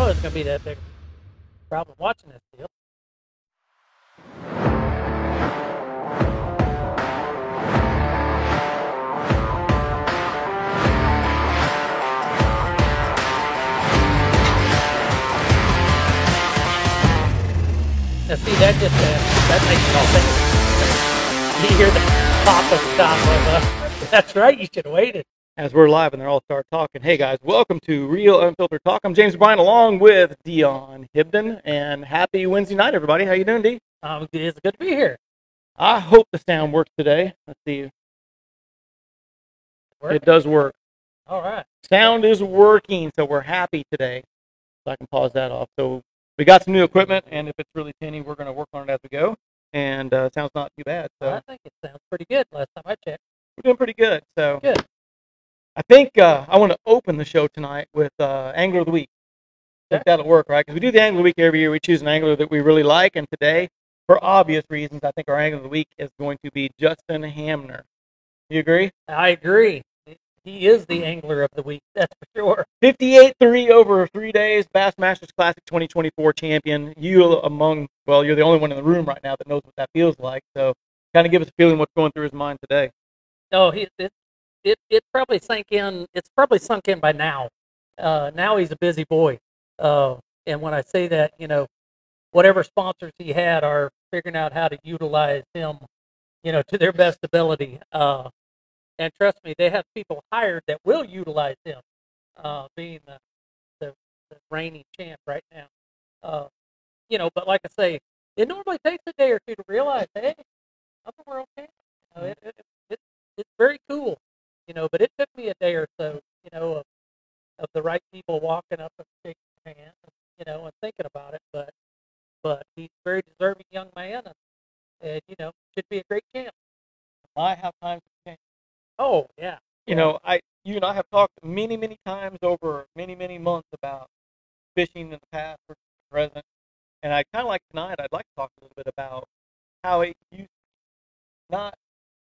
it was going to be that big problem watching this deal. Now see, that makes it all better. You hear the pop of the top. That's right, you should have waited. As we're live and they're all start talking. Hey guys, welcome to Real Unfiltered Talk. I'm James Bryan along with Dion Hibden, and happy Wednesday night, everybody. How you doing, D? It's good to be here. I hope the sound works today. Let's see. It does work. All right. Sound is working, so we're happy today. So I can pause that off. So we got some new equipment, and if it's really tinny, we're going to work on it as we go. And sounds not too bad. So I think it sounds pretty good last time I checked. We're doing pretty good. So good. I think I want to open the show tonight with Angler of the Week. I think that'll work, right? Because we do the Angler of the Week every year. We choose an angler that we really like, and today, for obvious reasons, I think our Angler of the Week is going to be Justin Hamner. You agree? I agree. He is the Angler of the Week, that's for sure. 58-3 over 3 days, Bassmasters Classic 2024 champion. You're the only one in the room right now that knows what that feels like. So kind of give us a feeling what's going through his mind today. Oh, it probably sank in. It's probably sunk in by now. Now he's a busy boy. And when I say that, whatever sponsors he had are figuring out how to utilize him, to their best ability. And trust me, they have people hired that will utilize him, being the reigning champ right now. But like I say, it normally takes a day or two to realize, hey, we're okay. It's very cool, but it took me a day or so, of the right people walking up and shaking your hand, and thinking about it. But he's a very deserving young man, and should be a great champ. I have time to change. Oh yeah. You and I have talked many, many times over many, many months about fishing in the past versus the present, and I kind of like tonight. I'd like to talk a little bit about how it used to be, not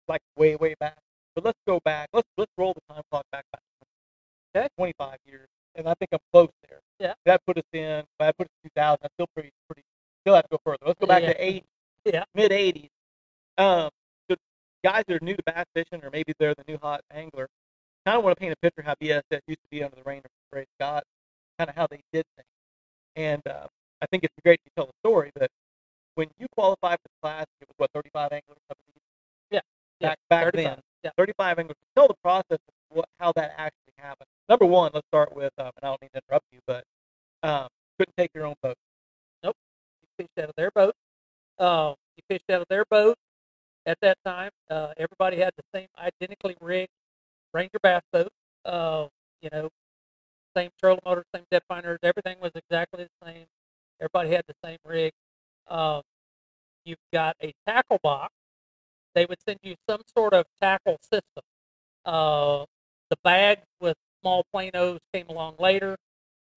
like way, way back, but let's go back. Let's roll the time clock back. Okay, 25 years, and I think I'm close there. Yeah. That put us in 2000. That's still pretty. Still have to go further. Let's go back to 80s. Yeah. Mid 80s. So guys that are new to bass fishing, or maybe they're the new hot angler, kind of want to paint a picture how BSS used to be under the reign of Ray Scott, kind of how they did things. And I think it's great to tell the story that when you qualified for the class, it was 35 anglers? Yeah. Back then. Yeah. 35 anglers. Tell the process of how that actually happened. Number one, let's start with, and I don't mean to interrupt you, but couldn't take your own boat. Nope. You fished out of their boat. At that time, everybody had the same identically rigged Ranger bass boat. Same trolling motor, same depth finders. Everything was exactly the same. Everybody had the same rig. You've got a tackle box. They would send you some sort of tackle system. The bags with small planos came along later,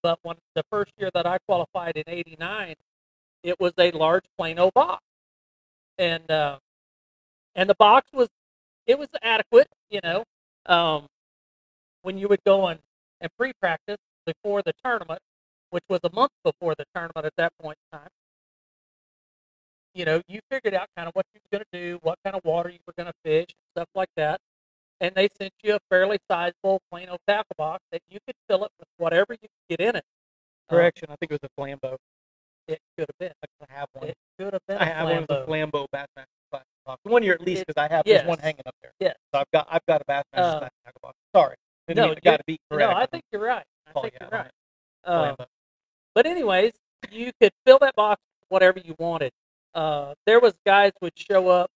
but when the first year that I qualified in '89, it was a large plano box, and the box was adequate. When you would go and pre-practice before the tournament, which was a month before the tournament at that point in time, you figured out kind of what you were going to do, what kind of water you were going to fish, stuff like that. And they sent you a fairly sizable plano tackle box that you could fill it with whatever you could get in it. Correction, I think it was a Flambeau. It could have been. I have one. It could have been. I have one of the Flambeau Bassmaster Classic box. 1 year at least, because I have this one hanging up there. Yes. So I've got a Bassmaster Classic tackle box. Sorry. No, got to be correct. No, I think you're right. But anyways, you could fill that box with whatever you wanted. There was guys would show up,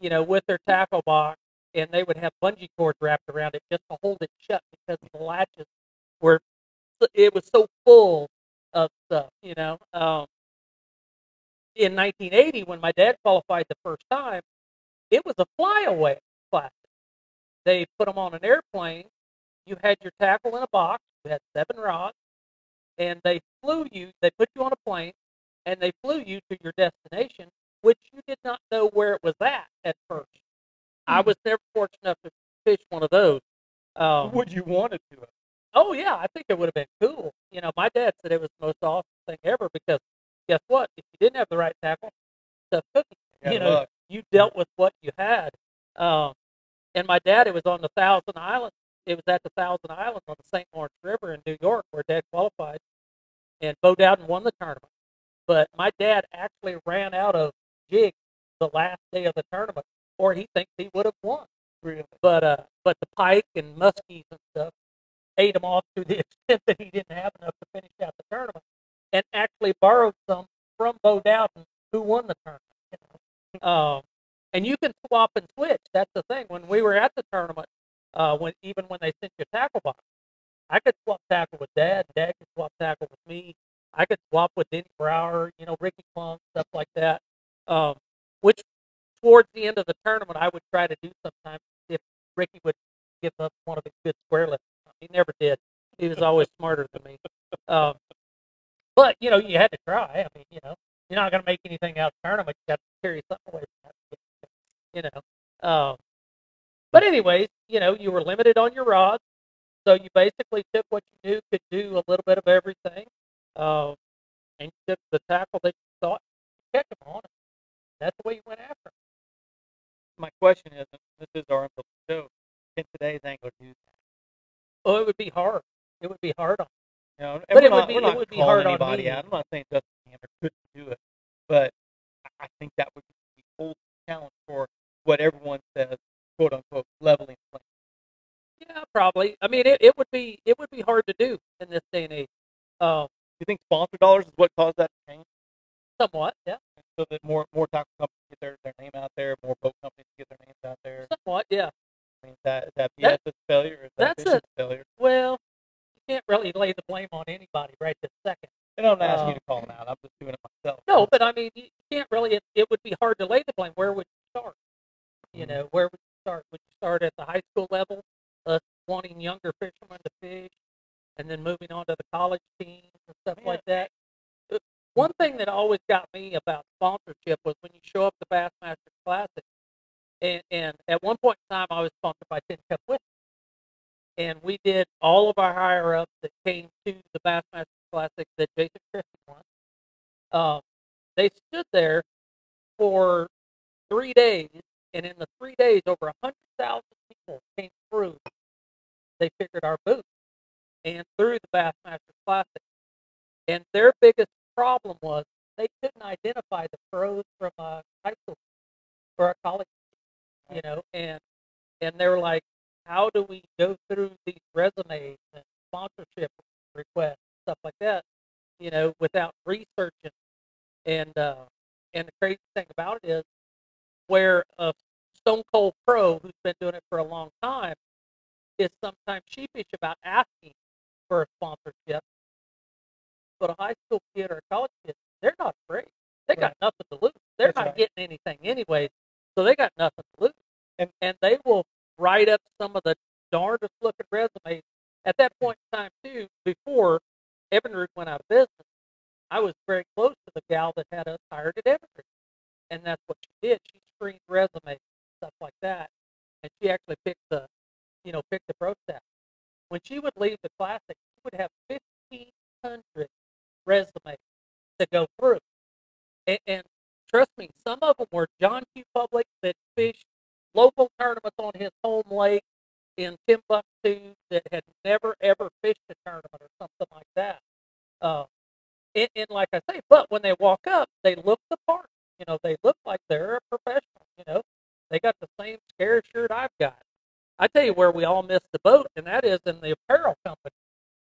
with their tackle box, and they would have bungee cords wrapped around it just to hold it shut because the latches it was so full of stuff, In 1980, when my dad qualified the first time, it was a flyaway plastic. They put them on an airplane. You had your tackle in a box. You had 7 rods, and they put you on a plane, and they flew you to your destination, which you did not know where it was at first. I was never fortunate enough to fish one of those. Would you want it to? Oh yeah, I think it would have been cool. my dad said it was the most awesome thing ever because guess what? If you didn't have the right tackle, stuff took you. Luck. You dealt with what you had. Um, and my dad, it was on the Thousand Islands. It was at the Thousand Islands on the St. Lawrence River in New York where Dad qualified, and Bo Dowden won the tournament. But my dad actually ran out of jigs the last day of the tournament, or he thinks he would have won. Really? But the pike and muskies and stuff ate him off to the extent that he didn't have enough to finish out the tournament, and actually borrowed some from Bo Dowden, who won the tournament. And you can swap and switch. That's the thing. When we were at the tournament, when they sent you a tackle box, I could swap tackle with Dad. Dad could swap tackle with me. I could swap with Denny Brower, Ricky Plum, stuff like that. Which towards the end of the tournament, I would try to do sometimes if Ricky would give up one of his good square lifts. He never did. He was always smarter than me. But you had to try. I mean, you're not going to make anything out of the tournament. You got to carry something away from that. But anyways, you were limited on your rods, so you basically took what you knew could do a little bit of everything, and you took the tackle that you thought you catch them on. That's the way you went after them. My question is, and this is our show, can today's angler do that? Oh, it would be hard. It would be hard on them. But it would be hard on anybody me. out. I'm not saying Justin Hammer couldn't do it, but I think that would be the whole challenge for what everyone says, quote unquote, leveling playing. Yeah, probably. I mean, it would be hard to do in this day and age. You think sponsor dollars is what caused that to change? Somewhat, yeah. So that more tackle companies get their name out there, more boat companies get their names out there. Somewhat, yeah. I mean, is that BS's failure or is that Fish's failure? Well, you can't really lay the blame on anybody right this second. I don't ask you to call them out. I'm just doing it myself. No, but I mean, you can't really. It would be hard to lay the blame. Where would you start? Where would you start? Would you start at the high school level, wanting younger fishermen to fish, and then moving on to the college teams and stuff like that? One thing that always got me about sponsorship was when you show up to Bassmasters Classic, and at one point in time I was sponsored by Tin Cup Whiskey, and we did all of our higher ups that came to the Bassmasters Classic that Jason Christie won. They stood there for 3 days, and in the 3 days, over 100,000 people came through. They figured our booth and through the Bassmasters Classic, and their biggest problem was they couldn't identify the pros from a high school or a college, and they were like, how do we go through these resumes and sponsorship requests, stuff like that, without researching? And the crazy thing about it is, where a stone cold pro who's been doing it for a long time is sometimes sheepish about asking for a sponsorship, but a high school kid or a college kid, they're not afraid. They got nothing to lose. They're not getting anything anyways, so they got nothing to lose. And they will write up some of the darndest looking resumes. At that point in time, too, before Evinrude went out of business, I was very close to the gal that had us hired at Evinrude. And that's what she did. She screened resumes, stuff like that. And she actually picked the pro staff. When she would leave the Classic, she would have 1,500 resumes to go through. And trust me, some of them were John Q. Public that fished local tournaments on his home lake in Timbuktu that had never, ever fished a tournament or something like that. And like I say, but when they walk up, they look the part. They look like they're a professional. They got the same scare shirt I've got. I tell you where we all missed the boat, and that is in the apparel company.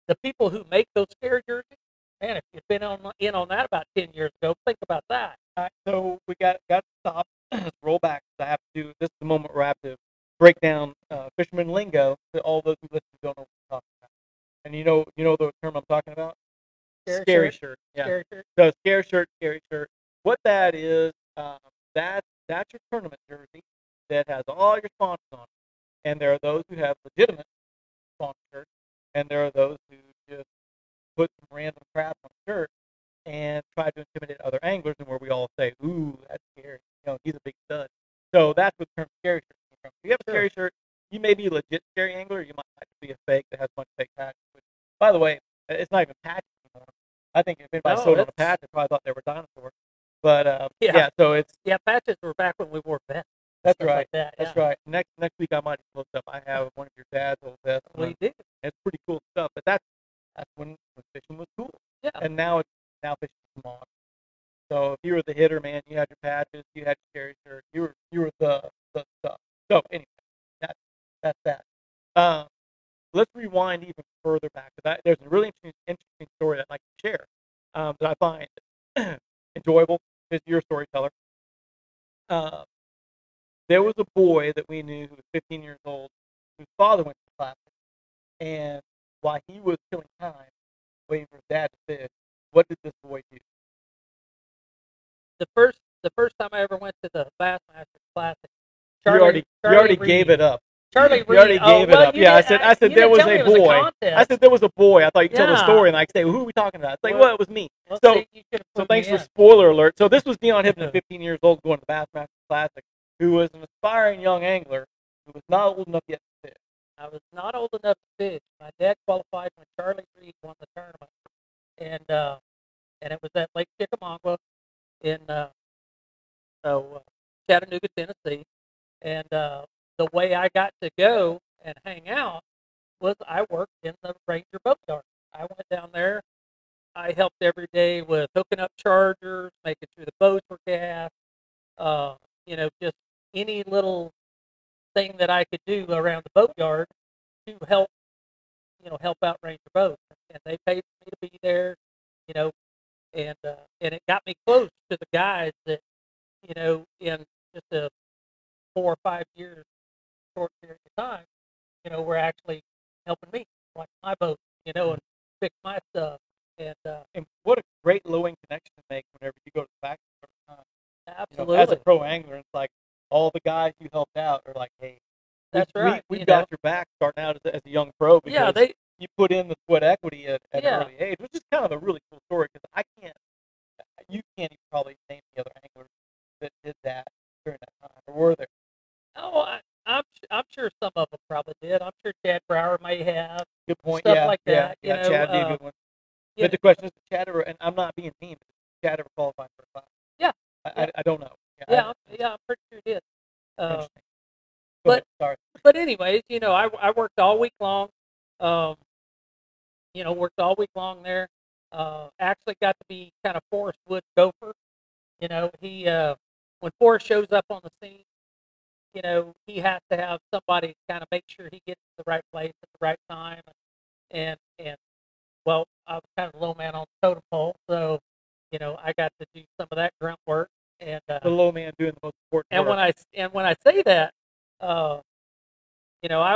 The people who make those scare jerseys, man, if you've been in on that about 10 years ago, think about that. All right, so we got to stop, roll back. I have to do, this is the moment where I have to break down fisherman lingo to all those who listen who don't know what I'm talking about. And you know the term I'm talking about? Scary shirt. Yeah. Scary shirt. So scary shirt. What that is, that's your tournament jersey that has all your sponsors on it. And there are those who have legitimate sponsors, and there are those who just put some random crap on a shirt and try to intimidate other anglers, and where we all say, "Ooh, that's scary." He's a big stud. So that's what the term scary shirt came from. If you have a scary shirt, you may be a legit scary angler, or you might be a fake that has a bunch of fake patches. Which, by the way, it's not even patches anymore. I think if anybody No, sewed on a it's patch, they probably thought they were dinosaurs. But yeah, yeah, so it's yeah. Patches were back when we wore vests, that's stuff right. like that. That's Yeah, right. Next week I might look up. I have one of your dad's old vests. we did. It's pretty cool stuff. But that's when fishing was cool. Yeah, And now fishing is on. So if you were the hitter, man, you had your patches, you had your cherry shirt, you were the stuff. So anyway, that's that. Um, let's rewind even further back because there's a really interesting story that I'd like to share that I find enjoyable because you're a storyteller. Uh, there was a boy that we knew who was 15 years old whose father went to the class, and while he was killing time waiting for his dad to fish, what did this boy do? the first time I ever went to the Bassmasters Classic, You already gave Reed, it up. Charlie You already Reed. gave it up. Yeah, I said You there didn't was tell me a it was a boy. I contest. said there was a boy. I thought you could tell the Yeah. story and like say, who are we talking about? It's like, Well, well, it was me. Well, So see, you should have so put thanks me for in. spoiler alert. So this was Dion Hibner, 15 years old, going to the Bassmasters Classic, who was an aspiring young angler who was not old enough yet to fish. I was not old enough to fish. My dad qualified when Charlie Reed won the tournament, and it was at Lake Chickamauga in Chattanooga, Tennessee. And the way I got to go and hang out was I worked in the Ranger boatyard. I went down there. I helped every day with hooking up chargers, making sure the boats were gassed, just any little thing that I could do around the boatyard to help out Ranger boats. And they paid for me to be there, you know, and it got me close to the guys that, in just a 4 or 5 years short period of time, were actually helping me, like my boat, and fix my stuff. And what a great low-end connection to make whenever you go to the factory for the time. Absolutely. As a pro angler, it's like all the guys you helped out are like, hey, that's right. We've got your back starting out as a young pro because you put in the sweat equity at an early age, which is kind of a really cool story because you can't even probably name the other anglers that did that during that time, or were there? Oh, I'm sure some of them probably did. I'm sure Chad Brower may have. Good point. Stuff like that. Yeah, Chad would be a good one. Yeah. But the question is, Chad ever, and I'm not being mean, but did Chad ever qualify for a class? Yeah. I don't know. I'm pretty sure he did. Interesting. But anyways, I worked all week long. Worked all week long there. Actually got to be kind of Forrest Wood's gopher. He when Forrest shows up on the scene, he has to have somebody kind of make sure he gets to the right place at the right time. And well, I was kind of the low man on the totem pole, so I got to do some of that grunt work. And the low man doing the most important and work. When I say that, I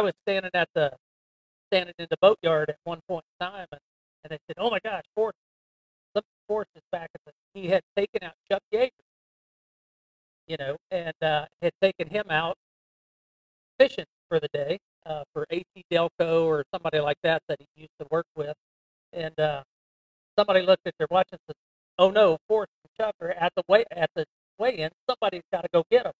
was standing in the boatyard at one point in time, and they said, "Oh my gosh, Forrest is back at he had taken out Chuck Yeager, and had taken him out fishing for the day for A.T. Delco or somebody like that he used to work with." And somebody looked at their watch and said, "Oh no, Forrest and Chuck are at the weigh-in. Somebody's got to go get them."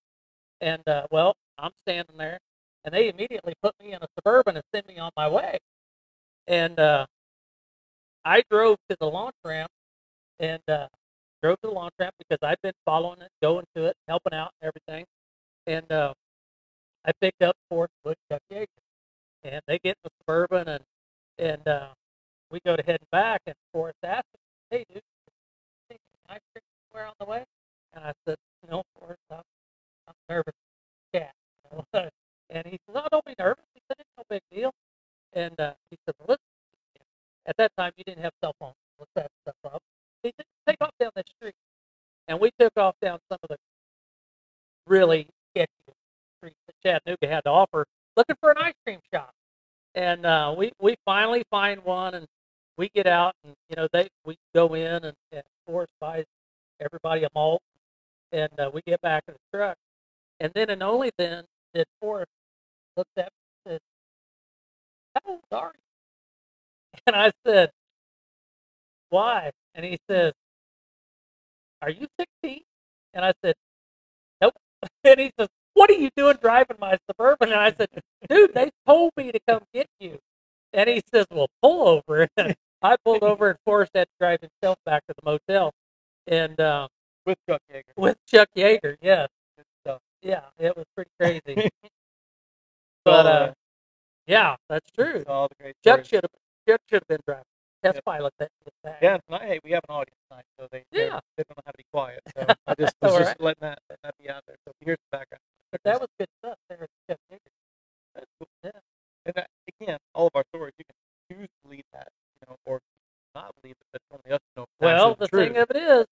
And well, I'm standing there, and they immediately put me in a Suburban and sent me on my way. And I drove to the launch ramp because I'd been following it, going to it, helping out and everything. And I picked up Forrest Wood, Chuck Yeager, and they get in the Suburban, and we go to heading back, and Forrest asked me, "Hey, dude, think ice cream somewhere on the way?" And I said, "No, Forrest, I'm nervous, cat." And he said, "No, don't be nervous." He said, "It's no big deal." And he said, "Well, listen, at that time you didn't have cell phones. Look that stuff up." He said, "Take off down that street." And we took off down some of the really sketchy streets that Chattanooga had to offer, looking for an ice cream shop. And we finally find one, and we get out, and we go in, and Forrest buys everybody a malt, and we get back in the truck, and then and only then did Forrest look at me and said, "How old are you?" And I said, "Why?" And he says, "Are you 16?" And I said, "Nope." And he says, "What are you doing driving my Suburban?" And I said, "Dude, they told me to come get you." And he says, "Well, pull over." I pulled over and Forrest had to drive himself back to the motel, and with Chuck Yeager. with Chuck Yeager, yeah, Good stuff. yeah, it was pretty crazy. All But yeah, that's true. all the great Chuck stories. should have been driving. Test Yep. pilot that. Yeah, tonight, hey, we have an audience tonight, so they don't know how to be quiet. So I just was All just right. letting that be out there. So here's the background. But that was good stuff there at Chuck Yeager. That's cool. Yeah. And again, all of our stories, you can choose to believe that, or not believe it, but only us know. Well, the the truth. thing of it is,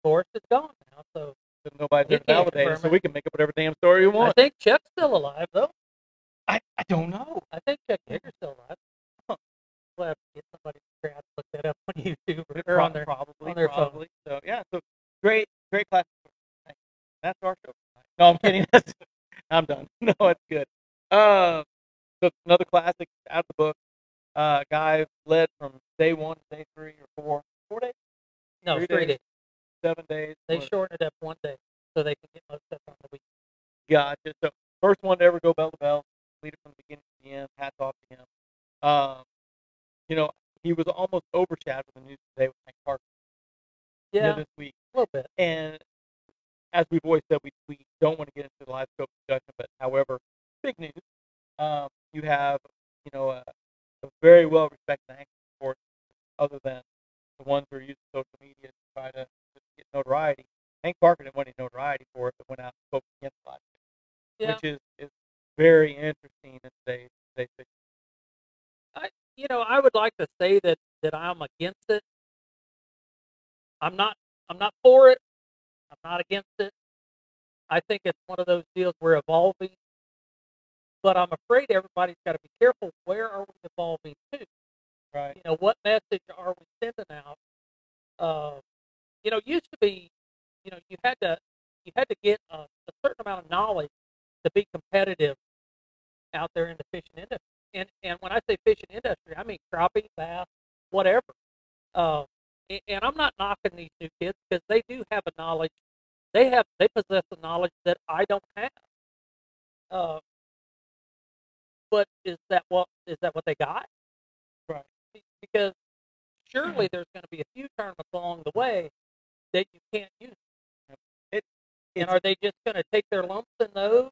Forrest is gone now, so Nobody's he there to can't validate it, confirm so it. we can make up whatever damn story we I want. think Chuck's still alive, though. I don't know. I think Chuck Yeager's still alive. Huh. We'll have to get somebody to look that up on YouTube or on their probably. phone. So yeah, so great classic. That's our show tonight. No, I'm kidding. I'm done. No, it's good. So another classic out of the book. Guy led from day 1 to day 3 or 4 days. No, 3 days. 7 days. They shortened it up 1 day so they can get most stuff on the week. Gotcha. So first one to ever go bell to bell, leader from the beginning to the end. Hats off to him. He was almost overshadowed in the news today with Hank Parker. Yeah, This week. a little bit. And as we've always said, we don't want to get into the live scope discussion, but however, big news. You have, a very well respected anchor report, other than the ones who are using social media to try to get notoriety. Hank Parker didn't want any notoriety for it, but went out and spoke against live scope, which is very interesting in today's situation. I would like to say that I'm against it. I'm not for it. I'm not against it. I think it's one of those deals we're evolving, but I'm afraid everybody's got to be careful. Where are we evolving to? Right. What message are we sending out? Used to be, you had to get a certain amount of knowledge to be competitive out there in the fishing industry. And when I say fishing industry, I mean crappie, bass, whatever. And I'm not knocking these new kids because they do have a knowledge. They possess a knowledge that I don't have. But is that what they got? Right. Because surely there's going to be a few tournaments along the way that you can't use. And are they just going to take their lumps in those?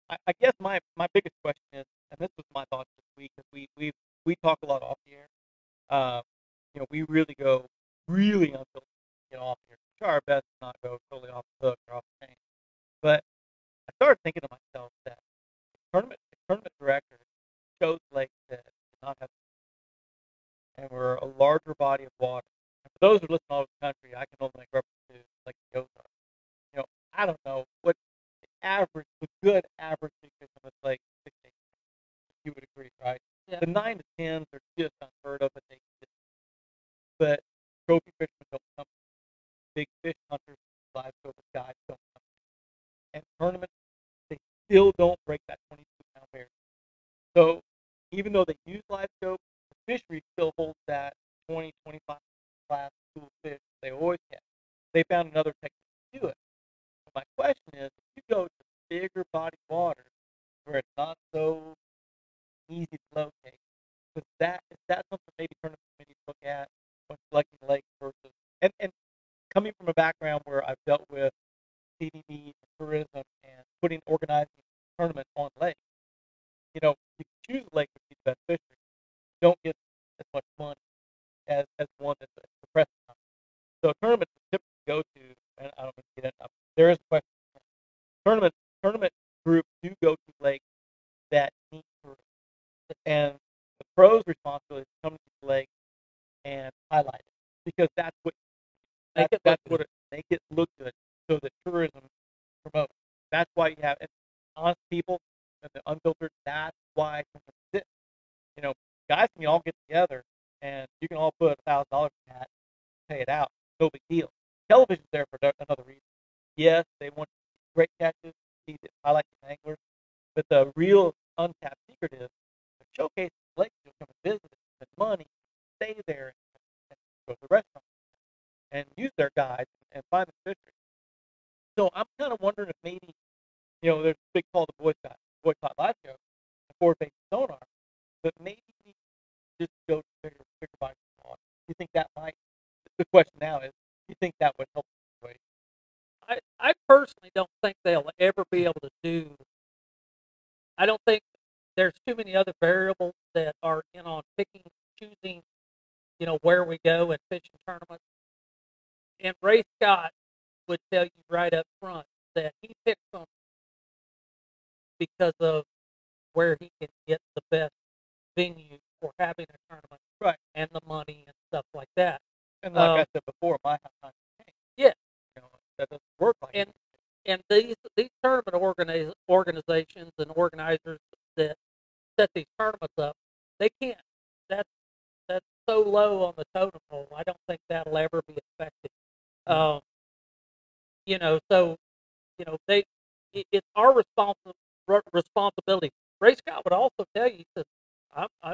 I guess my biggest question is, and this was my thoughts this week, because we talk a lot off the air. We really go really unfiltered, off the air. We try our best to not go totally off the hook or off the chain. But I started thinking to myself that the tournament directors chose lakes that did not have, and were a larger body of water. And for those who listen all over the country, I can only make reference to like the Ozarks. I don't know what the good average fisherman was like 6 8. You would agree, right? Yeah. The 9 to 10s are just unheard of, but trophy fishermen don't come. Big fish hunters, live scope guys don't come. And tournaments, they still don't break that 22-pound barrier. So even though they use live scope, the fishery still holds that 20, 25 class cool fish they always have. They found another technique to do it. So my question is, if you go to bigger body water where it's not so easy to locate, is that something maybe tournament committees look at when selecting lakes versus and coming from a background where I've dealt with CDB and tourism and organizing tournaments on lakes, you can choose a lake to be the best fishery. You don't get as much money as one that's a press tournament. So tournaments typically go to, and I don't mean to get into, there is a question. Tournament groups do go to lakes that need tourism, and the pros' responsibility is to come to the lake and highlight it, because that's what make it look good, so that tourism promotes. That's why you have honest people and the unfiltered. That's why tournaments exist. Guys can all get together and you can all put $1,000 in that, pay it out. No big deal. Television's there for another reason. Yes, they want to see great catches, see the highlight the anglers, but the real untapped secret is the showcase the lakes. You'll come and visit, spend money, stay there, and go to the restaurant and use their guides and find the fishery. So I'm kind of wondering if maybe, there's a big call to boycott live show, the forward-facing sonar, but maybe we just go to bigger body water. think that might? The question now is, do you think that would help the situation? I personally don't think they'll ever be able to do. I don't think there's too many other variables that are in on choosing, where we go in fishing tournaments. And Ray Scott would tell you right up front that he picks them because of where he can get the best venue for having a tournament, Right. and the money and stuff like that. And like I said before, my time yeah, that doesn't work like and and these tournament organizations and organizers that set these tournaments up, they can't. That's that's so low on the totem pole. I don't think that'll ever be effective. Mm-hmm. So they it's our responsibility. Ray Scott would also tell you, he says,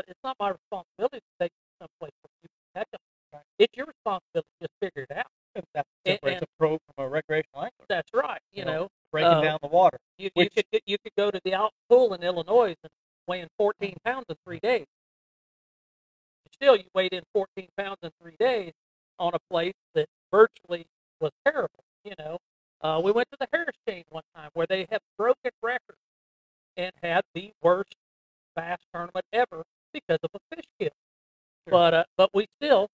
it's not my responsibility to take you someplace where you can catch them. Right. It's your responsibility to just figure it out. And that separates a pro from a recreational angler. That's right. Breaking down the water. You could go to the Alton Pool in Illinois and weighing 14 pounds in 3 days. Still, you weighed in 14 pounds in 3 days on a place that virtually was terrible. We went to the Harris Chain one time where they have broken records and had the worst bass tournament ever because of a fish kill. Sure. But we still,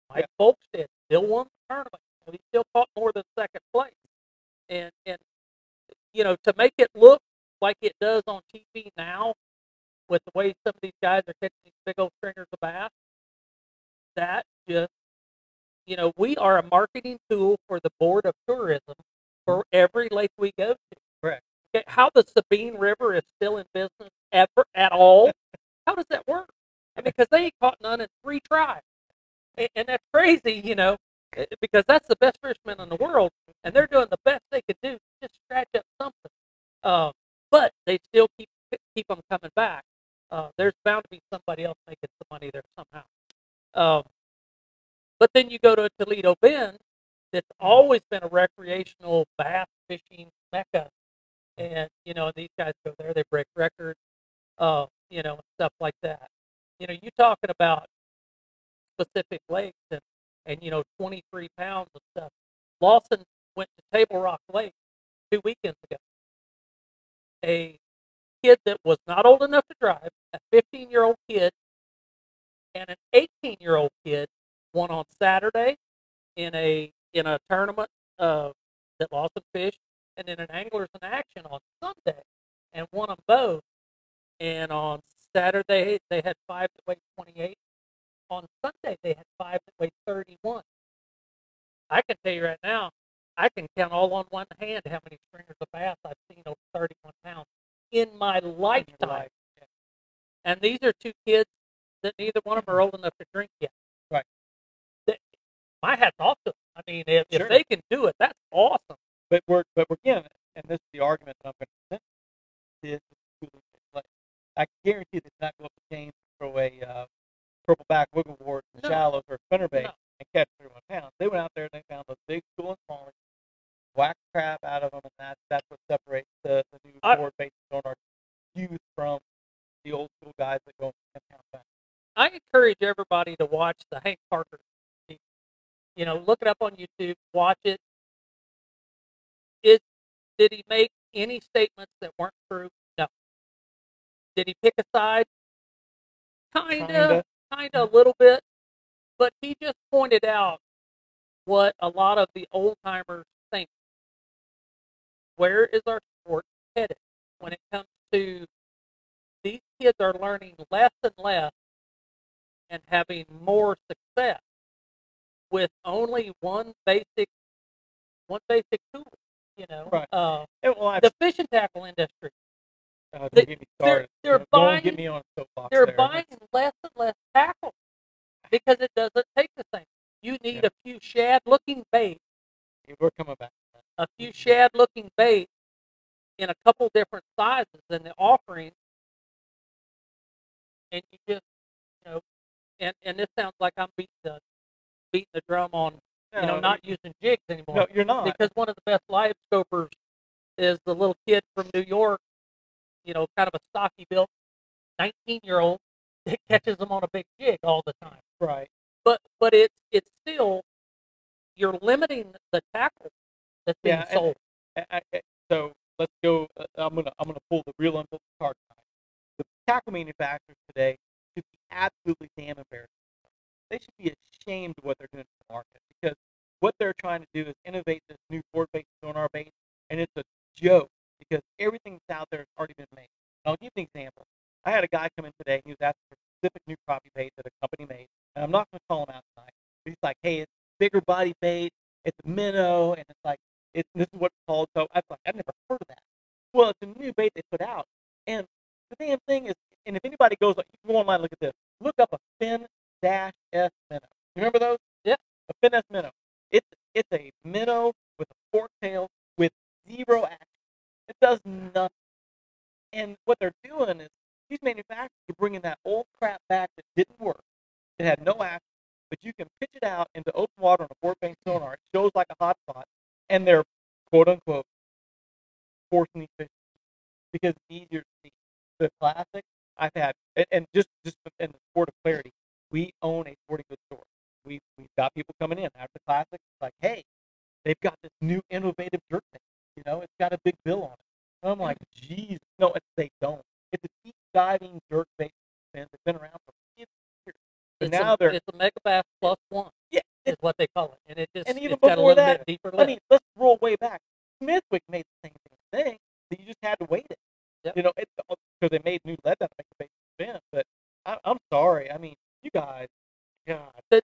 Mike Folkstead still won the tournament. He still caught more than second place. And to make it look like it does on TV now, with the way some of these guys are catching these big old stringers of bass, that just, we are a marketing tool for the Board of Tourism for every lake we go to. Correct. Okay, how the Sabine River is still in business ever at all? How does that work? Because they ain't caught none in 3 tries. And that's crazy, because that's the best fishermen in the world, and they're doing the best they could do to just scratch up something. But they still keep them coming back. There's bound to be somebody else making some money there somehow. But then you go to Toledo Bend, that's always been a recreational bass fishing mecca, and these guys go there, they break records, and stuff like that. You talking about Pacific Lakes and 23 pounds of stuff. Lawson went to Table Rock Lake 2 weekends ago. A kid that was not old enough to drive, a 15-year-old kid, and an 18-year-old kid won on Saturday in a tournament that Lawson fished, and then an Anglers in Action on Sunday, and won them both. And on Saturday they had 5 that weighed 28. On Sunday they had 5 that weighed 31. I can tell you right now, I can count all on one hand how many stringers of bass I've seen over 31 pounds in my lifetime. And these are 2 kids that neither one of them are old enough to drink yet. Right. My hat's off to them. I mean, if they can do it, that's awesome. But we're again, and this is the argument that I'm going to present. I guarantee that not go up the game throw a purple back wiggle wart in the shallows or spinnerbait and catch 31 pounds. They went out there and they found those big school and smallies, whacked crap out of them, and that's what separates the new board-based sonar youth from the old school guys that go 10 pounds back. I encourage everybody to watch the Hank Parker. Look it up on YouTube, watch it. Did he make any statements that weren't true? No. Did he pick a side? Kinda, a little bit. But he just pointed out what a lot of the old timers think. Where is our sport headed when it comes to these kids are learning less and less and having more success with only one basic tool, Right. The fish and tackle industry. Don't get me started. Don't get me on a soapbox. They're buying less and less tackle because it doesn't take the same. You need a few shad-looking bait. We're coming back. A few shad-looking bait in a couple different sizes in the offering, and you just, and this sounds like I'm beating the drum on, not using jigs anymore. No, you're not. Because one of the best live scopers is the little kid from New York, kind of a stocky built 19-year-old that catches them on a big jig all the time. Right. But but it's still, you're limiting the tackle that's being Yeah, sold. so let's go. I'm gonna pull the real unfiltered card tonight. The tackle manufacturers today should be absolutely damn embarrassed. They should be ashamed of what they're doing to the market, because what they're trying to do is innovate this new board-based sonar base, and it's a joke because everything that's out there has already been made. And I'll give you an example. I had a guy come in today, and he was asking for a specific new crappie bait that a company made, and I'm not going to call him out tonight. But he's like, "Hey, it's bigger body bait, it's a minnow, and it's like this is what it's called." So I was like, "I've never heard of that." Well, it's a new bait they put out, and the damn thing is, and if anybody goes, like, you can go online, look at this, look up a fin dash S minnow. You remember those? Yeah. A fin S minnow. It's a minnow with a fork tail with zero action. It does nothing. And what they're doing is these manufacturers are bringing that old crap back that didn't work. It had no action, but you can pitch it out into open water on a board-based sonar. It shows like a hot spot, and they're quote unquote forcing these fish because it's easier to see. The classic I've had, and just in the sport of clarity, we own a sporting goods store. We've got people coming in after the classic, like, hey, they've got this new innovative jerk bait. It's got a big bill on it. And I'm like, geez, no, they don't. It's a deep diving jerk bait fin that's been around for 50 years. But now it's a Megabass plus one. Yeah, is what they call it, and and even it's got a before little that, bit deeper I lip. mean, let's roll way back. Smithwick made the same thing. But you just had to wait it. Yep. Because they made new lead that make the bait fin. But I'm sorry. I mean, you guys, God, to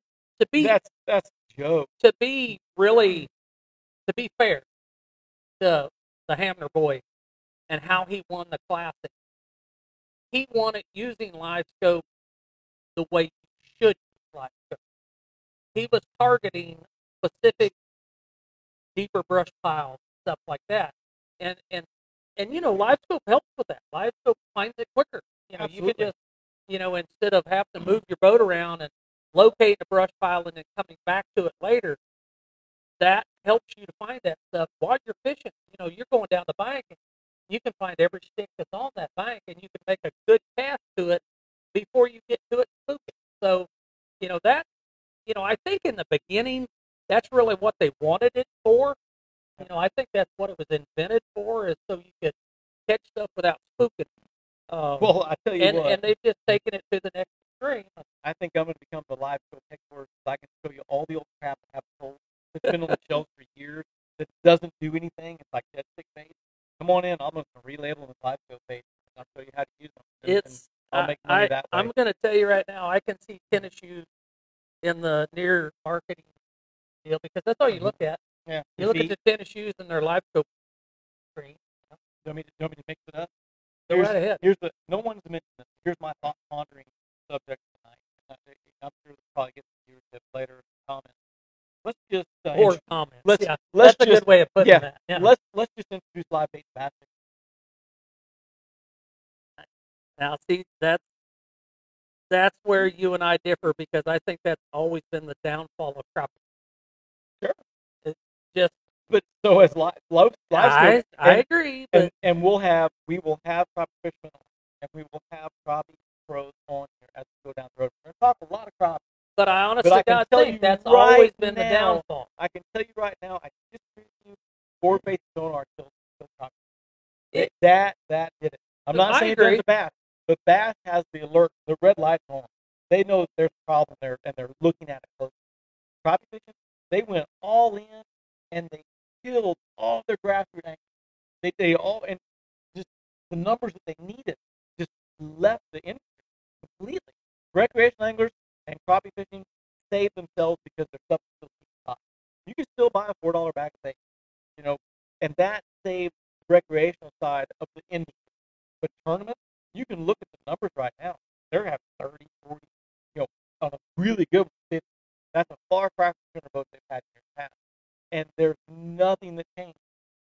be that's a joke. To be fair to the Hamner boy and how he won the classic, he won it using live scope the way you should use live scope. He was targeting specific deeper brush piles, stuff like that, and live scope helps with that. Live scope finds it quicker. Absolutely. You can just instead of having to move your boat around and locate a brush pile and then coming back to it later, that helps you to find that stuff while you're fishing. You're going down the bank and you can find every stick that's on that bank, and you can make a good cast to it before you get to it and spook it. So, that, I think in the beginning, that's really what they wanted it for. I think that's what it was invented for, is so you could catch stuff without spooking. Well, I tell you what. And they've just taken it to the next extreme. I think I'm going to become the live scope expert. I can show you all the old crap I have sold that's been on the shelves for years that doesn't do anything. It's like dead stick bait. Come on in. I'm going to relabel them as live scope bait. I'll show you how to use them. And I'll make money that way. I'm going to tell you right now, I can see tennis shoes in the near marketing deal, because that's all you look at. Yeah. You look at the tennis shoes and their live scope screen. Do you want me to mix it up? Go right ahead. No one's mentioned this. Here's my thought pondering subject tonight. I'm sure we'll probably get some viewership later in the comments. Let's just or comments. Let's that's a good way of putting that. Yeah. Let's just introduce live bait bass fishing. Now, see, that's where you and I differ, because I think that's always been the downfall of crappie. Sure. It's just. But so as I agree. But, and we will have crappie fishermen on, and we will have crappie pros on here as we go down the road. We're going to talk a lot of crappie. But I honestly think that's always been the downfall. I can tell you right now, I just previewed board-based sonar till crappie. That did it. I'm not saying it does the bass, but bass has the alert, the red lights on. They know there's a problem there, and they're looking at it closely. Crappie fishing, they went all in, and they killed all their grassroots anglers. They all, and just the numbers that they needed just left the industry completely. Recreational anglers and crappie fishing save themselves because their stuff is still cheap to buy. You can still buy a $4 bag of bait, and that saved the recreational side of the industry. But tournaments, you can look at the numbers right now. They're having 30, 40, on a really good one, 50. That's a far cry from the boats they've had in the past. And there's nothing that changed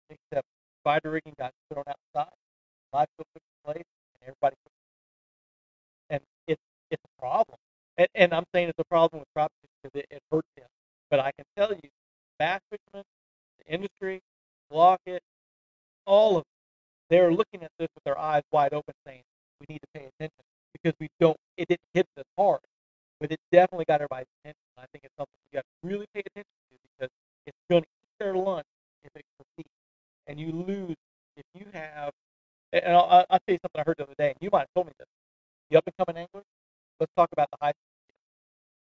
except spider rigging got thrown outside, live scope took place, and everybody took it. And it's a problem. And I'm saying it's a problem with crop because it hurts them. But I can tell you, bass fishermen, the industry, Lockett, all of them, they're looking at this with their eyes wide open saying, we need to pay attention because it didn't hit this hard. but it definitely got everybody's attention. I think it's something you got to really pay attention to because it's going to eat their lunch if it competes. And you lose if you have. And I'll tell you something I heard the other day, and you might have told me this. The up and coming anglers. Let's talk about the high school kid.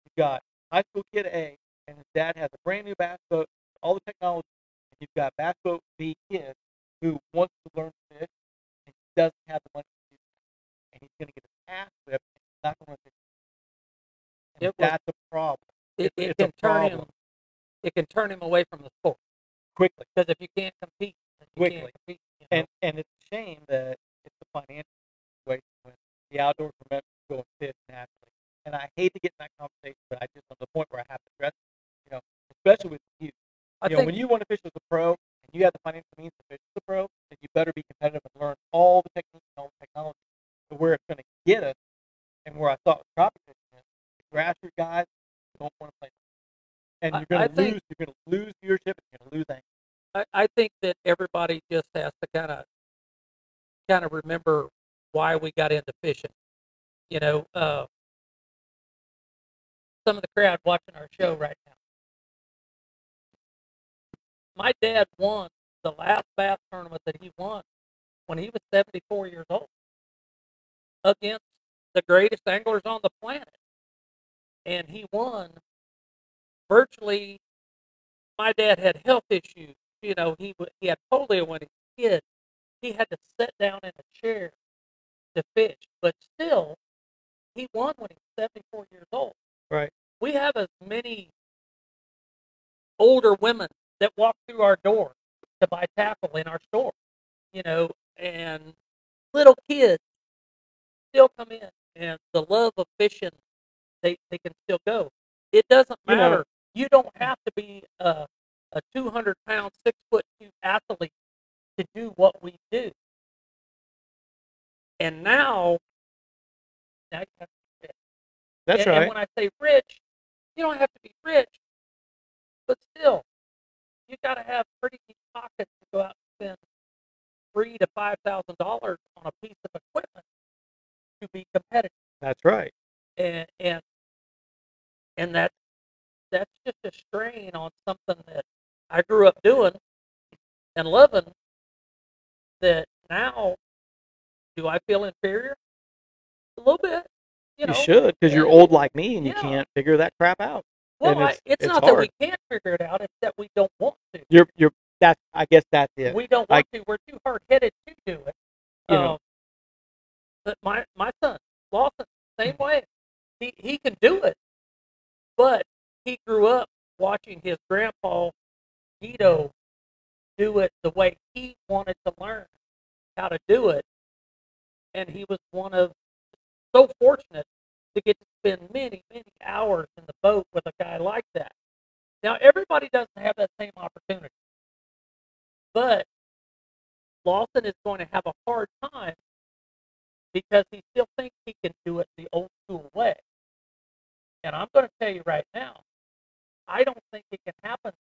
You've got high school kid A, and his dad has a brand new bass boat, all the technology. And you've got bass boat B kid who wants to learn to fish and doesn't have the money to do that. And he's going to get his ass whipped and he's not going to fish. And that's a problem. It can turn him. It can turn him away from the sport quickly because if you can't compete, then you can't compete. You know? And it's a shame that it's a financial situation when the outdoors prevent go and fish naturally. And I hate to get in that conversation, but I just on the point where I have to address it. You know, especially with you. You know, when you want to fish as a pro and you have the financial means to fish as a pro, then you better be competitive and learn all the techniques and all the technology to where it's going to get us. And where I thought with crappie fishing is, the grassroots guys don't want to play. And you're going to lose. You're going to lose viewership. And you're going to lose angles. I think that everybody just has to kind of remember why we got into fishing. You know, some of the crowd watching our show right now. My dad won the last bass tournament that he won when he was 74 years old against the greatest anglers on the planet. And he won virtually. My dad had health issues. You know, he had polio when he was a kid. He had to sit down in a chair to fish, but still, he won when he was 74 years old. Right. We have as many older women that walk through our door to buy tackle in our store, you know, and little kids still come in, and the love of fishing, they can still go. It doesn't matter. You don't have to be a 200-pound, 6'2" athlete to do what we do. And now you have to be rich. That's right. And when I say rich, you don't have to be rich, but still, you got to have pretty deep pockets to go out and spend $3,000 to $5,000 on a piece of equipment to be competitive. That's right. And that's just a strain on something that I grew up doing and loving. That now, do I feel inferior? A little bit. You should, because you're old like me and you can't figure that crap out. Well, it's not hard. That we can't figure it out; it's that we don't want to. I guess that's it. We don't want to. We're too hard-headed to do it. But my son Lawson, same way. He can do it, but he grew up watching his grandpa Guido do it the way he wanted to learn how to do it, and he was so fortunate to get to spend many, many hours in the boat with a guy like that. Now, everybody doesn't have that same opportunity, but Lawson is going to have a hard time because he still thinks he can do it the old school way. And I'm going to tell you right now, I don't think it can happen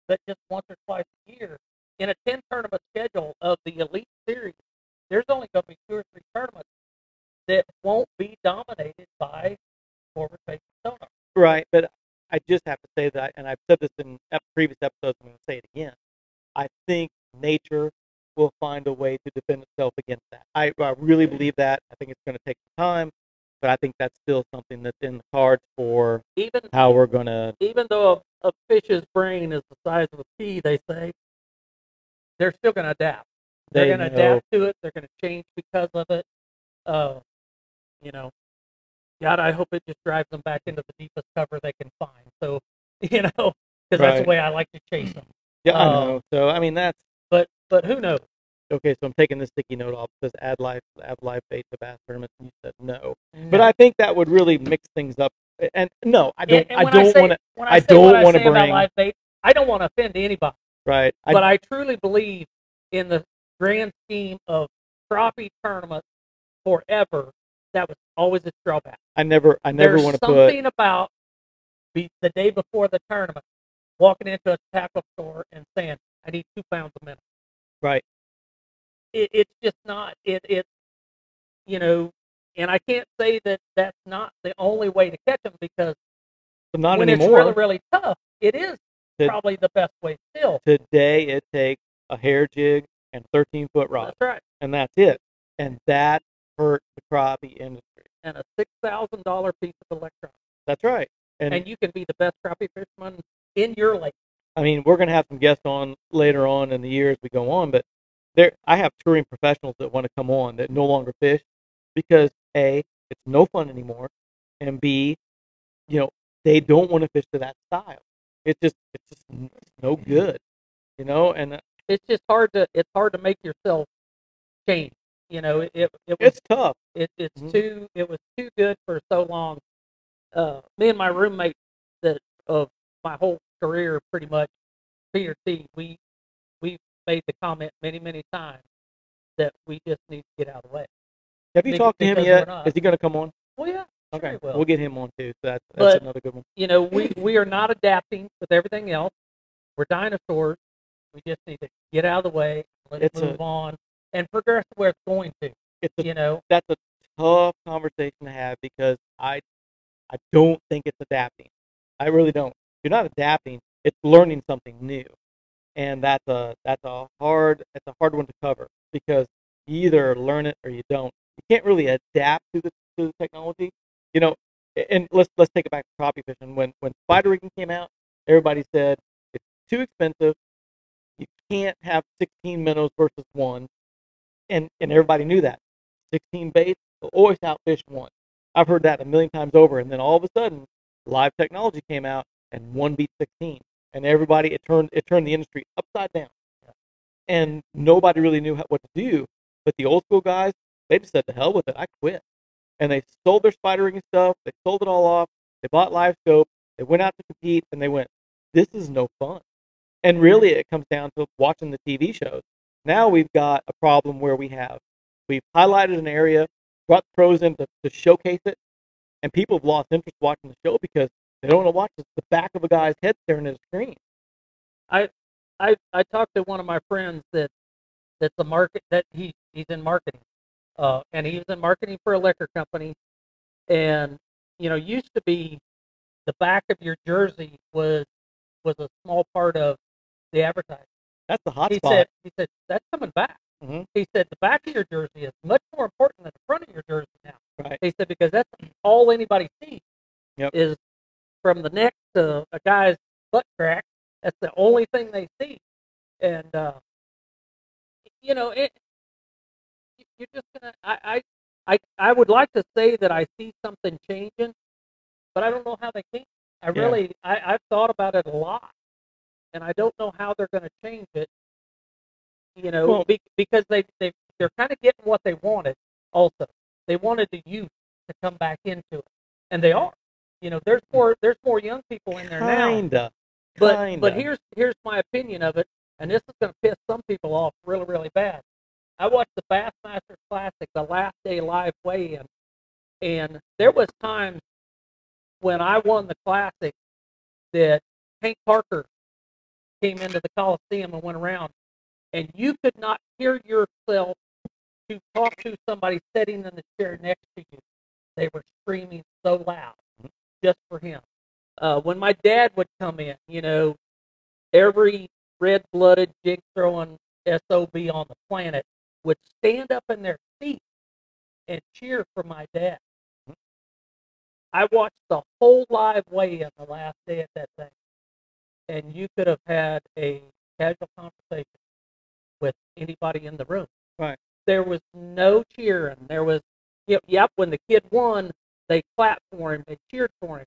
but just once or twice a year. In a 10-tournament schedule of the Elite Series, there's only going to be 2 or 3 tournaments that won't be dominated by forward-facing sonar. Right, but I just have to say that, and I've said this in previous episodes, I'm going to say it again. I think nature will find a way to defend itself against that. I really believe that. I think it's going to take some time, but I think that's still something that's in the cards for how we're going to... Even though a fish's brain is the size of a pea, they say, they're still going to adapt. They're going to adapt to it. They're going to change because of it. God, I hope it just drives them back into the deepest cover they can find. So, because that's the way I like to chase them. Yeah, I know. So, I mean, that's... But who knows? Okay, so I'm taking this sticky note off. It says add live bait to bass tournaments, and you said no. But I think that would really mix things up. And no, I don't. I don't want to. I don't want to bring about live bait. I don't want to offend anybody. Right. But I truly believe in the grand scheme of crappie tournaments forever. That was always its drawback. I never want to put... There's something about the day before the tournament, walking into a tackle store and saying, I need 2 pounds a minute. Right. It's just not... and I can't say that that's not the only way to catch them, because But not when anymore. it's really, really tough, it is probably the best way still. Today, it takes a hair jig and 13-foot rod. That's right. And that's it. And that hurt the crappie industry. And a $6,000 piece of electronics. That's right. And you can be the best crappie fisherman in your lake. I mean, we're going to have some guests on later on in the year as we go on, but I have touring professionals that want to come on that no longer fish because A, it's no fun anymore, and B, they don't want to fish to that style. It's just no good, and it's just hard to make yourself change. It's tough. It was too good for so long. Me and my roommate that of my whole career, pretty much, Peter T. We made the comment many times that we just need to get out of the way. Have you talked to him yet? Is he going to come on? Well, yeah. Okay, sure we'll get him on too. So that's another good one. We are not adapting with everything else. We're dinosaurs. We just need to get out of the way, let it move on, and progress to where it's going to. That's a tough conversation to have because I don't think it's adapting. I really don't. If you're not adapting, it's learning something new, and that's a hard one to cover because you either learn it or you don't. You can't really adapt to the technology. And let's take it back to crappie fishing. When spider rigging came out, everybody said it's too expensive. You can't have 16 minnows versus one, and everybody knew that. 16 baits will always outfish one. I've heard that a million times over, and then all of a sudden, live technology came out, and one beat 16, and everybody it turned the industry upside down, and nobody really knew what to do. But the old school guys, they just said, "To hell with it, I quit." And they sold their spider rigging stuff. They sold it all off. They bought live scope. They went out to compete, and they went, "This is no fun." And really, it comes down to watching the TV shows. Now we've got a problem where we've highlighted an area, brought the pros in to showcase it, and people have lost interest watching the show because they don't want to watch the back of a guy's head staring at a screen. I talked to one of my friends that's he's in marketing, and he was in marketing for a liquor company, and used to be the back of your jersey was a small part of the advertising. That's the hot spot. He said that's coming back. Mm-hmm. He said the back of your jersey is much more important than the front of your jersey now. Right. He said because that's all anybody sees is from the neck to a guy's butt crack. That's the only thing they see, and you're just gonna. I would like to say that I see something changing, but I don't know how they can. I've thought about it a lot, and I don't know how they're going to change it. Because they're kind of getting what they wanted. Also, they wanted the youth to come back into it, and they are. There's more young people in there now. But here's my opinion of it, and this is going to piss some people off really, really bad. I watched the Bassmasters Classic, the last day live weigh-in, and there was times when I won the Classic that Hank Parker came into the Coliseum and went around, and you could not hear yourself to talk to somebody sitting in the chair next to you. They were screaming so loud just for him. When my dad would come in, every red-blooded, jig-throwing SOB on the planet would stand up in their seat and cheer for my dad. I watched the whole live weigh-in the last day at that thing, and you could have had a casual conversation with anybody in the room. Right. There was no cheering. There was, when the kid won, they clapped for him, they cheered for him.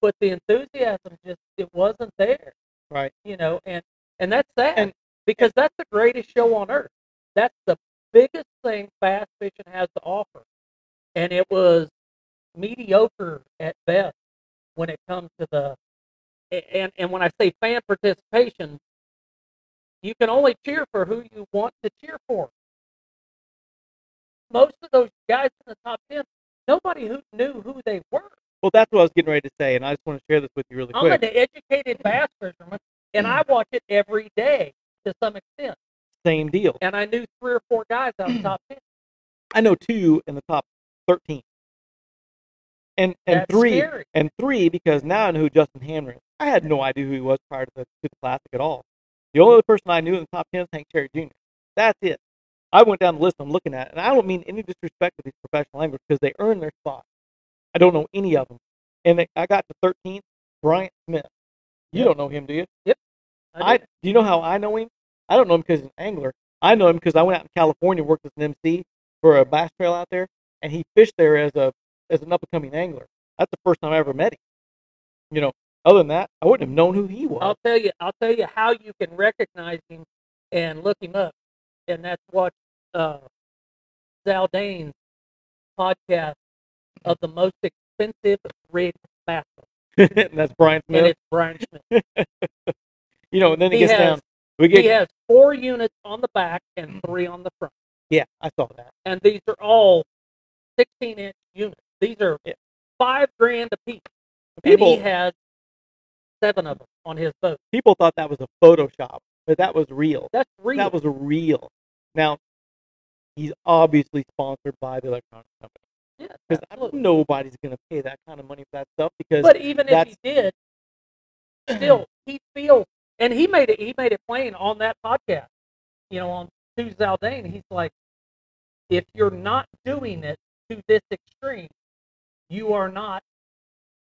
But the enthusiasm it wasn't there. Right. And that's sad because that's the greatest show on earth. That's the biggest thing bass fishing has to offer. And it was mediocre at best when it comes to and when I say fan participation, you can only cheer for who you want to cheer for. Most of those guys in the top 10, nobody who knew who they were. Well, that's what I was getting ready to say, and I just want to share this with you really quick. I'm an educated bass fisherman, and I watch it every day to some extent. Same deal. And I knew 3 or 4 guys out of the top 10. I know 2 in the top 13. And That's three scary. and three because now I know who Justin Hamner is. I had no idea who he was prior to the Classic at all. The only other person I knew in the top 10 is Hank Cherry Jr. That's it. I went down the list I'm looking at, and I don't mean any disrespect to these professional anglers because they earn their spot. I don't know any of them. And I got to 13th, Bryant Smith. You don't know him, do you? Yep. Do you know how I know him? I don't know him because he's an angler. I know him because I went out in California, worked as an MC for a bass trail out there, and he fished there as an up and coming angler. That's the first time I ever met him. You know, other than that, I wouldn't have known who he was. I'll tell you how you can recognize him and look him up, and that's what Zaldane's podcast of the most expensive rigged bass boat. And that's Brian Smith. And it's Brian Smith. You know, and then it gets down. He has 4 units on the back and 3 on the front. Yeah, I saw that. And these are all 16-inch units. These are $5,000 a piece. And he has 7 of them on his boat. People thought that was a Photoshop, but that was real. That's real. That was real. Now, he's obviously sponsored by the electronics company. Yeah, because nobody's going to pay that kind of money for that stuff. But even if he did, still he feels, and he made it plain on that podcast. You know, on to Zaldane, he's like, if you're not doing it to this extreme, you are not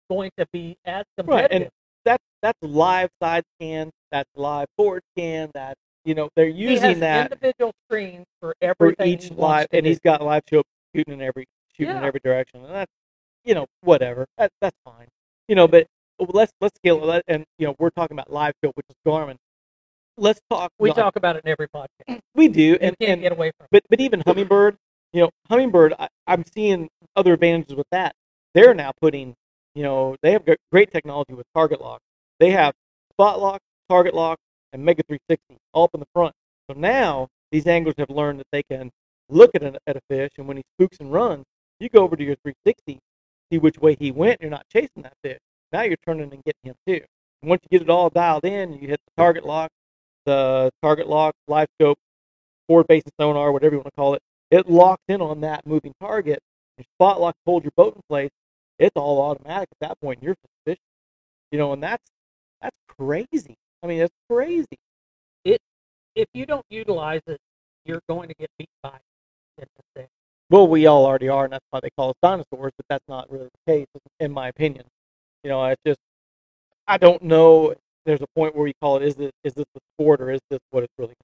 going to be as competitive. Right, and that's live side scan, that's live forward scan, that they're using that individual screens for everything for each live, and he's got live shooting in every direction, and that's whatever, that's fine, but let's scale it, and we're talking about live scope, which is Garmin. Let's talk. We talk about it in every podcast. We do, and can't get away from it. But even Humminbird, Humminbird, I'm seeing other advantages with that. They're now putting, they have great technology with target lock. They have spot lock, target lock, and Mega 360 all up in the front. So now these anglers have learned that they can look at a fish, and when he spooks and runs, you go over to your 360, see which way he went. You're not chasing that fish. Now you're turning and getting him too. And once you get it all dialed in, you hit the target lock, live scope, forward facing sonar, whatever you want to call it. It locks in on that moving target. Your spot lock holds your boat in place. It's all automatic at that point. You're fishing, and that's crazy. I mean, it's crazy. If you don't utilize it, you're going to get beat by it. Well, we all already are, and that's why they call us dinosaurs. But that's not really the case, in my opinion. It's just, I don't know. There's a point where we call it, is this a sport, or is this what it's really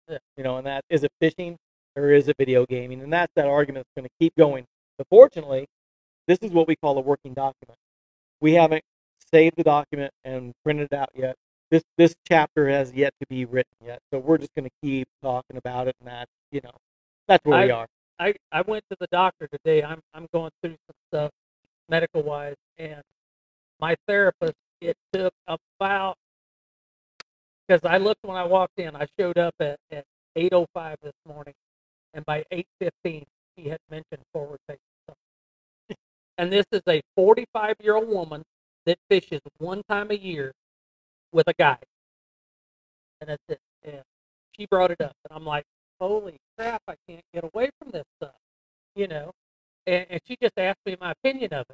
going to be? And that, is it fishing or is it video gaming? And that's that argument that's going to keep going. But fortunately, this is what we call a working document. We haven't saved the document and printed it out yet. This chapter has yet to be written yet. So we're just going to keep talking about it, and that's where we are. I went to the doctor today. I'm going through some stuff medical wise, and my therapist, it took about, because I looked when I walked in, I showed up at 8:05 this morning, and by 8:15 he had mentioned forward facing something. And this is a 45-year-old woman that fishes one time a year with a guide, and that's it. And she brought it up, and I'm like, holy crap, I can't get away from this stuff, and she just asked me my opinion of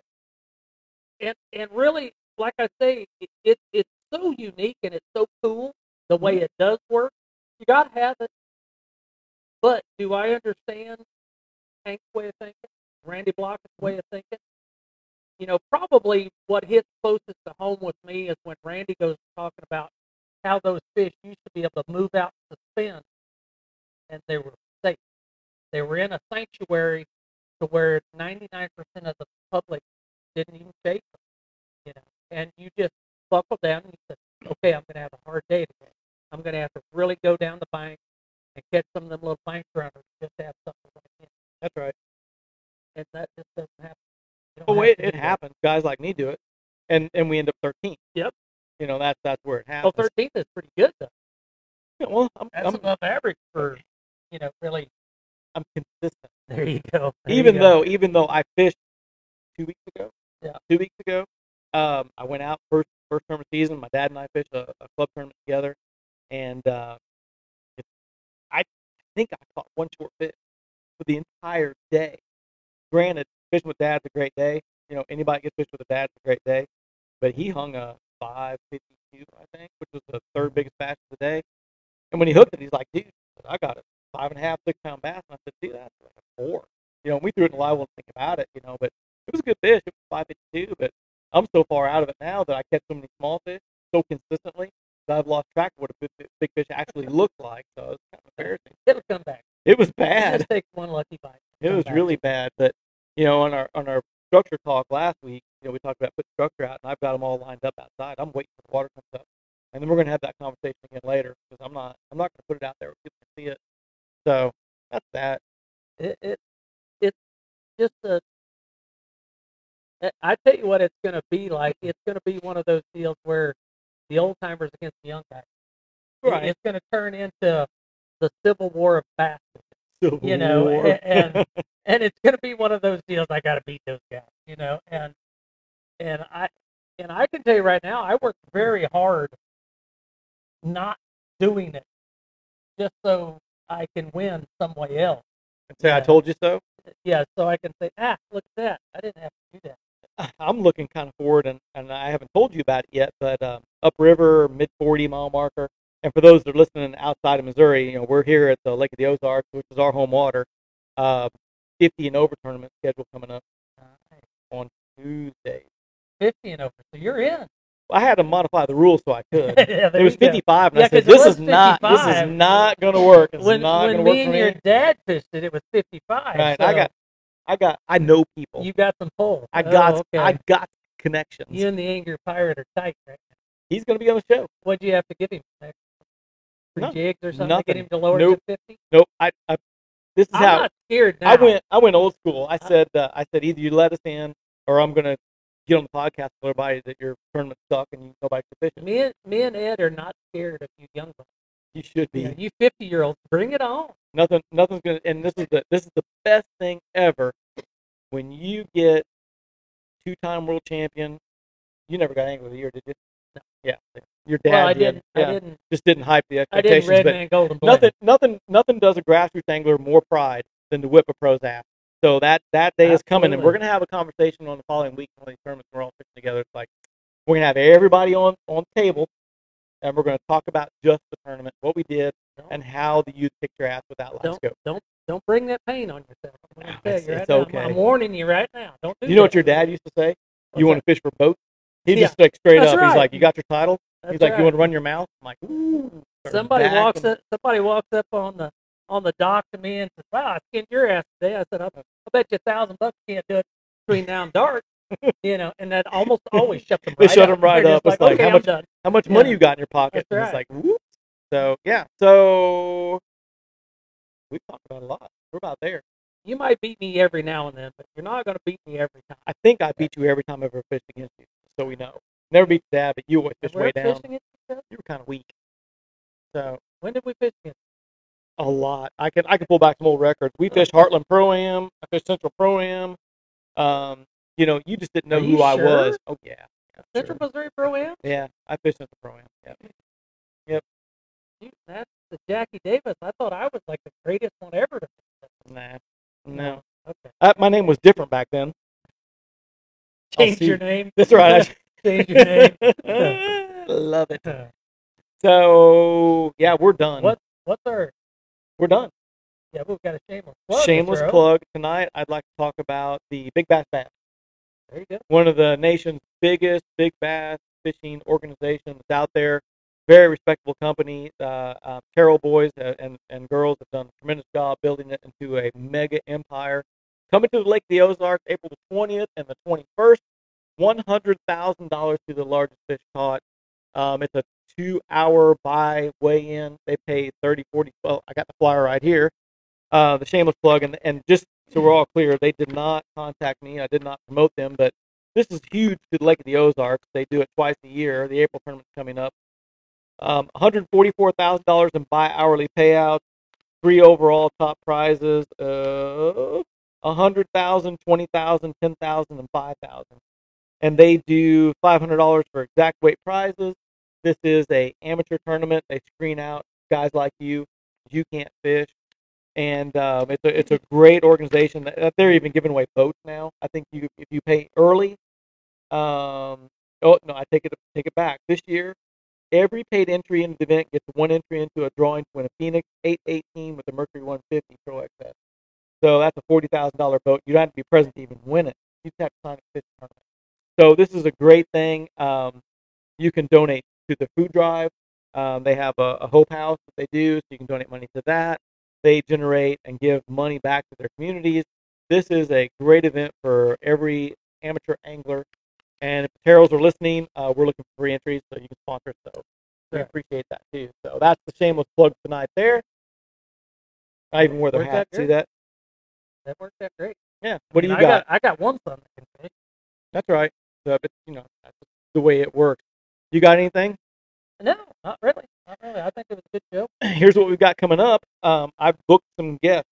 it, and really, like I say, it's so unique and it's so cool the way it does work. You got to have it. But do I understand Hank's way of thinking, Randy Block's way of thinking? Probably what hits closest to home with me is when Randy goes talking about how those fish used to be able to move out to spin, and they were safe. They were in a sanctuary to where 99% of the public didn't even chase them, and you just buckle down and you said, okay, I'm going to have a hard day today. I'm going to have to really go down the bank and catch some of them little bank runners just to have something like that. That's right. And that just doesn't happen. Oh, it happens. Guys like me do it, and we end up 13th. Yep. That's where it happens. Well, 13th is pretty good, though. Yeah, well, that's above average for, really. I'm consistent. There you go. Even though I fished 2 weeks ago. Yeah. 2 weeks ago, I went out first tournament season. My dad and I fished a club tournament together, and I think I caught one short fish for the entire day. granted, fishing with dad's a great day. You know, anybody gets fished with a dad's a great day. But he hung a 552, I think, which was the third biggest bass of the day. And when he hooked it, he's like, dude, I got a 5.5, 6 pound bass. And I said, dude, that's like a 4. You know, and we threw it in the live well to think about it, you know, but it was a good fish. It was 552, but I'm so far out of it now that I catch so many small fish so consistently that I've lost track of what a big fish actually looked like. So it's kind of embarrassing. It'll come back. It was It bad. just takes one lucky bite. It was really bad. But, you know, on our structure talk last week, you know, we talked about putting structure out, and I've got them all lined up outside. I'm waiting for the water comes up. And then we're going to have that conversation again later because I'm not going to put it out there where people can see it. So that's that. It's just I tell you what it's going to be like. It's going to be one of those deals where the old timers against the young guys. Right. It's going to turn into the Civil War of bass. Civil War. and it's going to be one of those deals. I got to beat those guys, you know, and I can tell you right now, I work very hard not doing it just so I can win some way else. And say, I told you so? Yeah, so I can say, look at that. I didn't have to do that. I'm looking kind of forward, and I haven't told you about it yet, but upriver, mid-40-mile marker. And for those that are listening outside of Missouri, you know, we're here at the Lake of the Ozarks, which is our home water. 50 and over tournament schedule coming up on Tuesday. 50 and over, so you're in. I had to modify the rules so I could. Yeah, it was 55, and yeah, I said, this is not going to work. It's not going to work for me. When me and your dad fished it, it was 55. Right, so I know people. You got some pull. I got connections. You and the Angry Pirate are tight right now. He's going to be on the show. What'd you have to give him? Free jigs or something Nothing. to get him to lower Nope. to 50? Nope. This is I'm how not scared now. I went old school. I said either you let us in or I'm going to get on the podcast with everybody that your tournament suck and you go back to fishing. Me and Ed are not scared of you young ones. You should be. Yeah, you 50-year-olds, bring it on. Nothing's gonna. And this is the best thing ever. When you get 2-time world champion, you never got Angler of the Year, did you? No. Yeah, your dad did. Yeah. I didn't. Just didn't hype the I didn't expectations. red man golden blade. Nothing does a grassroots angler more pride than to whip a pro's ass. So that day is coming, and we're gonna have a conversation on the following week when these tournaments we're all fishing together. It's like we're gonna have everybody on the table, and we're gonna talk about just the tournament, what we did, and how the youth kicked your ass without live scope. Don't bring that pain on yourself. It's okay. I'm warning you right now. Don't do that. You know what your dad used to say? You want to fish for boats? He just like straight That's up. right. He's like, "You got your title?" That's He's like, right. "You want to run your mouth?" I'm like, "Ooh." Somebody walks up on the dock to me and says, "Wow, I skinned your ass today." I said, "I bet you $1,000 can't do it between now and dark." You know, and that almost always shuts them right up. They shut them right up. It's like, okay, how much money you got in your pocket? That's right. It's like, whoops. So yeah, so we've talked about a lot. We're about there. You might beat me every now and then, but you're not going to beat me every time. I think I beat you every time I've ever fished against you, so we know. Never beat Dad, but you always fished way down. You were kind of weak. So when did we fish against? A lot. I can pull back some old records. We fished Heartland Pro-Am. I fished Central Pro-Am. You know, you just didn't know who I was. Oh yeah. Central Missouri Pro-Am? Yeah, I fished Central Pro-Am. Yep. Dude, that's the Jackie Davis. I thought I was like the greatest one ever to fish. Nah. No. Okay. My name was different back then. Change your name. That's right. Change your name. Love it. So yeah, we're done. What's our? We're done. Yeah, we've got a shameless plug. Shameless plug. Tonight, I'd like to talk about the Big Bass Bass. There you go. One of the nation's biggest big bass fishing organizations out there. Very respectable company. Carroll boys and girls have done a tremendous job building it into a mega empire. Coming to the Lake of the Ozarks, April the 20th and the 21st. $100,000 to the largest fish caught. It's a 2-hour buy weigh-in. They pay 30, 40. Well, I got the flyer right here. The shameless plug, and just so we're all clear, they did not contact me. I did not promote them, but this is huge to the Lake of the Ozarks. They do it twice a year. The April tournament's coming up. $144,000 in bi-hourly payouts. 3 overall top prizes. $100,000, $20,000, $10,000, and $5,000. And they do $500 for exact weight prizes. This is a amateur tournament. They screen out guys like you. You can't fish. and it's a great organization. They're even giving away boats now. I think if you pay early, oh no, I take it back. This year, every paid entry into the event gets one entry into a drawing to win a Phoenix 818 with a Mercury 150 Pro XS. So that's a $40,000 boat. You don't have to be present to even win it. You just have to sign up for the tournament. So this is a great thing. You can donate to the food drive. They have a Hope House that they do, so you can donate money to that. They generate and give money back to their communities. This is a great event for every amateur angler. And if the Terrells are listening, we're looking for free entries, so you can sponsor us. So we appreciate that too. So that's the shameless plug tonight there. I even wear their hat. See that? That worked out great. Yeah. What do you got? I got one son that can fish. That's right. So, but that's the way it works. You got anything? No, not really. Not really. I think it was a good show. Here's what we've got coming up. I've booked some guests.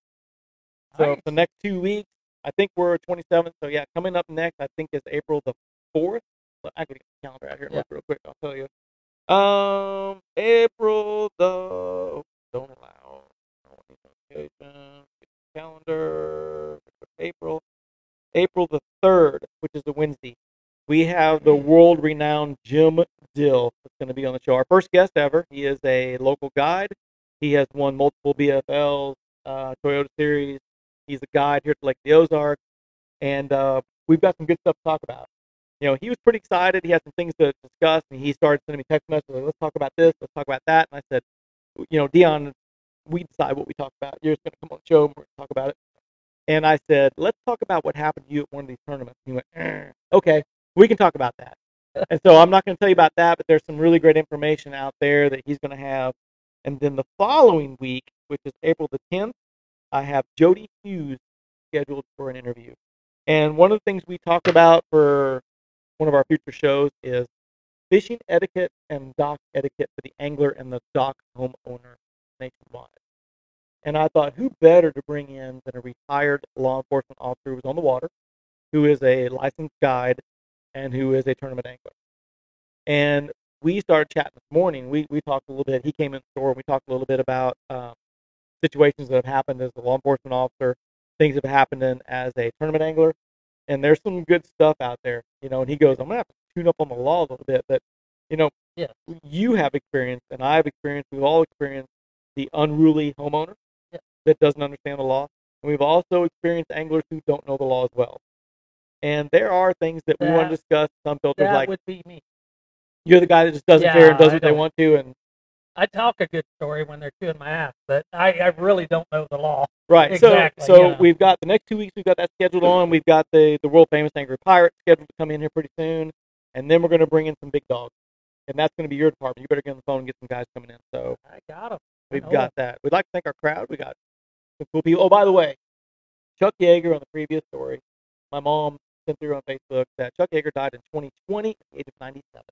So Nice. for the next 2 weeks, I think we're 27th. So yeah, coming up next, I think is April the 4th. But I can get the calendar out here and look real quick. I'll tell you. April the don't allow calendar. April the 3rd, which is a Wednesday. We have the world-renowned Jim Dill that's going to be on the show. Our first guest ever. He is a local guide. He has won multiple BFLs, Toyota Series. He's a guide here at Lake the Ozarks, and we've got some good stuff to talk about. He was pretty excited. He had some things to discuss, and he started sending me text messages. Like, let's talk about this. Let's talk about that. And I said, Dion, we decide what we talk about. You're just going to come on the show and we're going to talk about it. And I said, let's talk about what happened to you at one of these tournaments. And he went, okay, we can talk about that. And so I'm not going to tell you about that, but there's some really great information out there that he's going to have. And then the following week, which is April the 10th, I have Jody Hughes scheduled for an interview. And one of the things we talk about for one of our future shows is fishing etiquette and dock etiquette for the angler and the dock homeowner nationwide. And I thought, who better to bring in than a retired law enforcement officer who's on the water, who is a licensed guide, and who is a tournament angler. And we started chatting this morning. We talked a little bit. He came in the store, and we talked a little bit about situations that have happened as a law enforcement officer, things that have happened as a tournament angler. And there's some good stuff out there, and he goes, I'm going to have to tune up on the law a little bit. But, you have experience, and I have experience. We've all experienced the unruly homeowner that doesn't understand the law. And we've also experienced anglers who don't know the law as well. And there are things that we want to discuss. Some filters that would be me. You're the guy that just doesn't care and does what they want to. And I talk a good story when they're chewing my ass, but I really don't know the law. Right. Exactly. So we've got the next 2 weeks. We've got that scheduled on. We've got the world famous Angry Pirate scheduled to come in here pretty soon, and then we're going to bring in some big dogs, and that's going to be your department. You better get on the phone and get some guys coming in. So I got them. We've got that. We'd like to thank our crowd. We got some cool people. Oh, by the way, Chuck Yeager on the previous story. My mom sent through on Facebook that Chuck Yeager died in 2020 at the age of 97.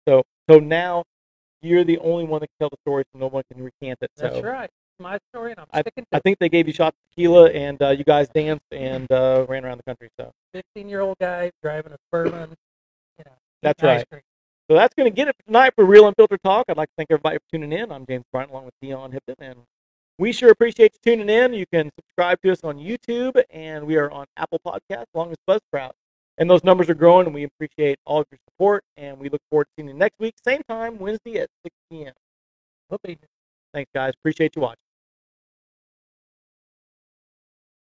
So now you're the only one that can tell the story, so no one can recant it. So that's right. It's my story, and I'm sticking to it. I think they gave you shots of tequila, and you guys danced and ran around the country. So 15-year-old guy driving a Suburban. That's right. So that's going to get it for tonight for Real Unfiltered Talk. I'd like to thank everybody for tuning in. I'm James Bryant along with Dion Hipton, and we sure appreciate you tuning in. You can subscribe to us on YouTube, and we are on Apple Podcasts along with Buzzsprout. And those numbers are growing, and we appreciate all of your support, and we look forward to seeing you next week, same time, Wednesday at 6 p.m. We'll be here. Thanks, guys. Appreciate you watching.